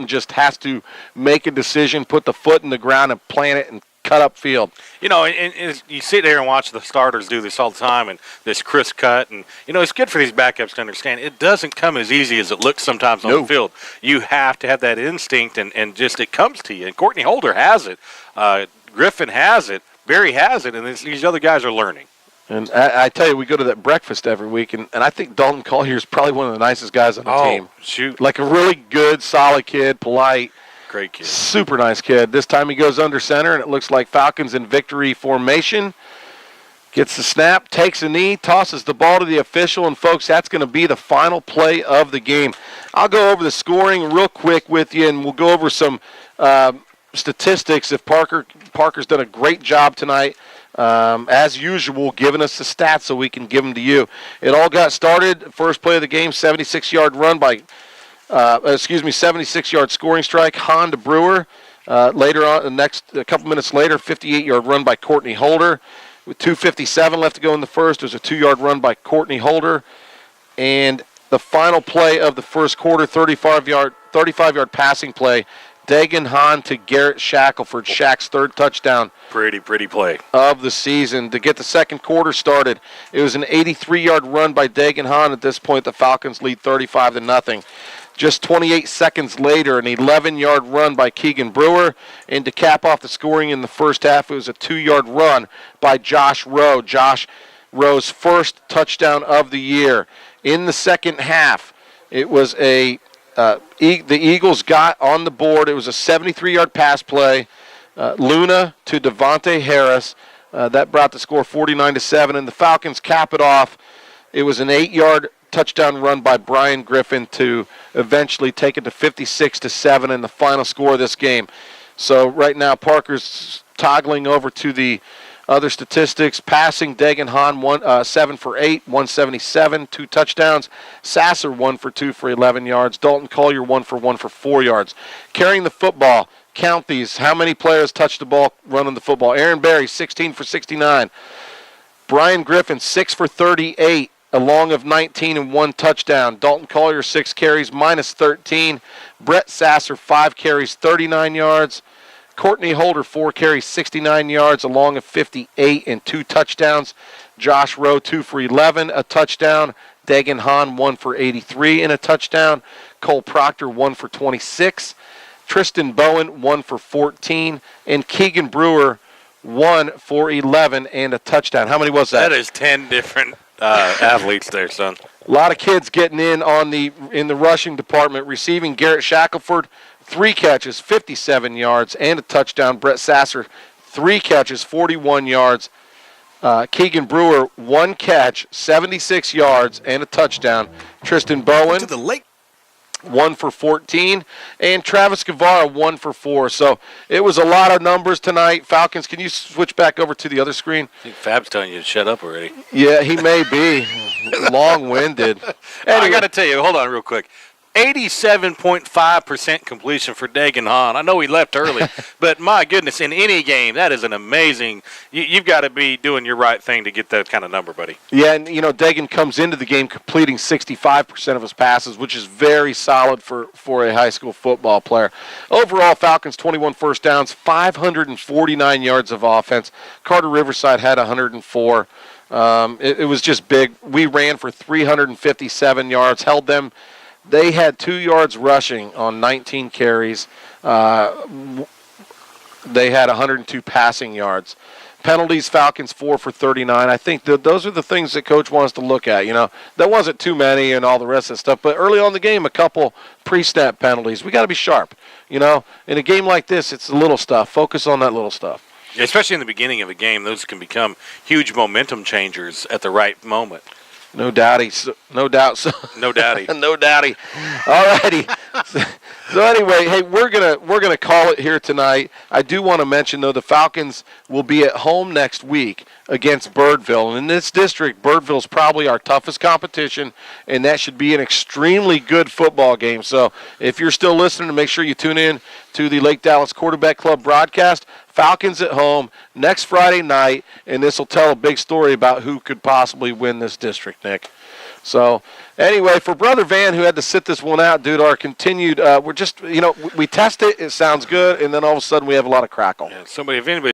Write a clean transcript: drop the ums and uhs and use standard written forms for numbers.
just has to make a decision, put the foot in the ground, and plant it and cut up field. And you sit there and watch the starters do this all the time, and this crisp cut, and it's good for these backups to understand it doesn't come as easy as it looks sometimes on the field. You have to have that instinct, and just it comes to you. And Courtney Holder has it, Griffin has it, Barry has it, and these other guys are learning. And I tell you, we go to that breakfast every week, and I think Dalton Collier is probably one of the nicest guys on the team. Shoot. Like a really good, solid kid, polite. Great kid. Super nice kid. This time he goes under center, and it looks like Falcons in victory formation. Gets the snap, takes a knee, tosses the ball to the official, and, folks, that's going to be the final play of the game. I'll go over the scoring real quick with you, and we'll go over some statistics. If Parker's done a great job tonight, as usual, giving us the stats so we can give them to you. It all got started, first play of the game, 76-yard run by 76-yard scoring strike, Hahn to Brewer. Later on, a couple minutes later, 58-yard run by Courtney Holder. With 2:57 left to go in the first, there's a 2-yard run by Courtney Holder. And the final play of the first quarter, 35-yard passing play, Dagan Hahn to Garrett Shackelford, Shaq's third touchdown. Pretty play. Of the season. To get the second quarter started, it was an 83-yard run by Dagan Hahn. At this point, the Falcons lead 35-0. Just 28 seconds later, an 11-yard run by Keegan Brewer. And to cap off the scoring in the first half, it was a 2-yard run by Josh Rowe. Josh Rowe's first touchdown of the year. In the second half, it was the Eagles got on the board. It was a 73-yard pass play. Luna to Devontae Harris. That brought the score 49-7. And the Falcons cap it off. It was an 8-yard touchdown run by Brian Griffin to eventually take it to 56-7 in the final score of this game. So right now Parker's toggling over to the other statistics. Passing, Dagan Hahn 7 for 8, 177, 2 touchdowns. Sasser 1 for 2 for 11 yards. Dalton Collier 1 for 1 for 4 yards. Carrying the football, count these. How many players touched the ball running the football? Aaron Berry 16 for 69. Brian Griffin 6 for 38. Along of 19 and 1 touchdown. Dalton Collier, 6 carries, minus 13. Brett Sasser, 5 carries, 39 yards. Courtney Holder, 4 carries, 69 yards, along of 58 and 2 touchdowns. Josh Rowe, 2 for 11, a touchdown. Dagan Hahn, 1 for 83 and a touchdown. Cole Proctor, 1 for 26. Tristan Bowen, 1 for 14. And Keegan Brewer, 1 for 11 and a touchdown. How many was that? That is 10 different athletes there, son. A lot of kids getting in the rushing department. Receiving, Garrett Shackelford, 3 catches, 57 yards, and a touchdown. Brett Sasser, 3 catches, 41 yards. Keegan Brewer, 1 catch, 76 yards, and a touchdown. Tristan Bowen, 1 for 14, and Travis Guevara 1 for 4. So it was a lot of numbers tonight. Falcons, can you switch back over to the other screen? I think Fab's telling you to shut up already. Yeah, he may be. Long-winded. Anyway. I got to tell you, hold on real quick. 87.5% completion for Dagan Hahn. I know he left early, but my goodness, in any game, that is an amazing – you've got to be doing your right thing to get that kind of number, buddy. Yeah, and, Dagan comes into the game completing 65% of his passes, which is very solid for a high school football player. Overall, Falcons 21 first downs, 549 yards of offense. Carter-Riverside had 104. It was just big. We ran for 357 yards, held them – they had 2 yards rushing on 19 carries. They had 102 passing yards. Penalties, Falcons 4 for 39. I think those are the things that Coach wants to look at. There wasn't too many and all the rest of the stuff. But early on in the game, a couple pre-snap penalties. We got to be sharp. In a game like this, it's the little stuff. Focus on that little stuff. Especially in the beginning of a game, those can become huge momentum changers at the right moment. No doubty. No doubt. No doubty. No doubty. All righty. So anyway, hey, we're gonna call it here tonight. I do want to mention, though, the Falcons will be at home next week against Birdville. And in this district, Birdville's probably our toughest competition, and that should be an extremely good football game. So if you're still listening, make sure you tune in to the Lake Dallas Quarterback Club broadcast. Falcons at home next Friday night, and this will tell a big story about who could possibly win this district, Nick. So, anyway, for Brother Van, who had to sit this one out due to our continued, we're just, we test it, it sounds good, and then all of a sudden we have a lot of crackle. Yeah, if anybody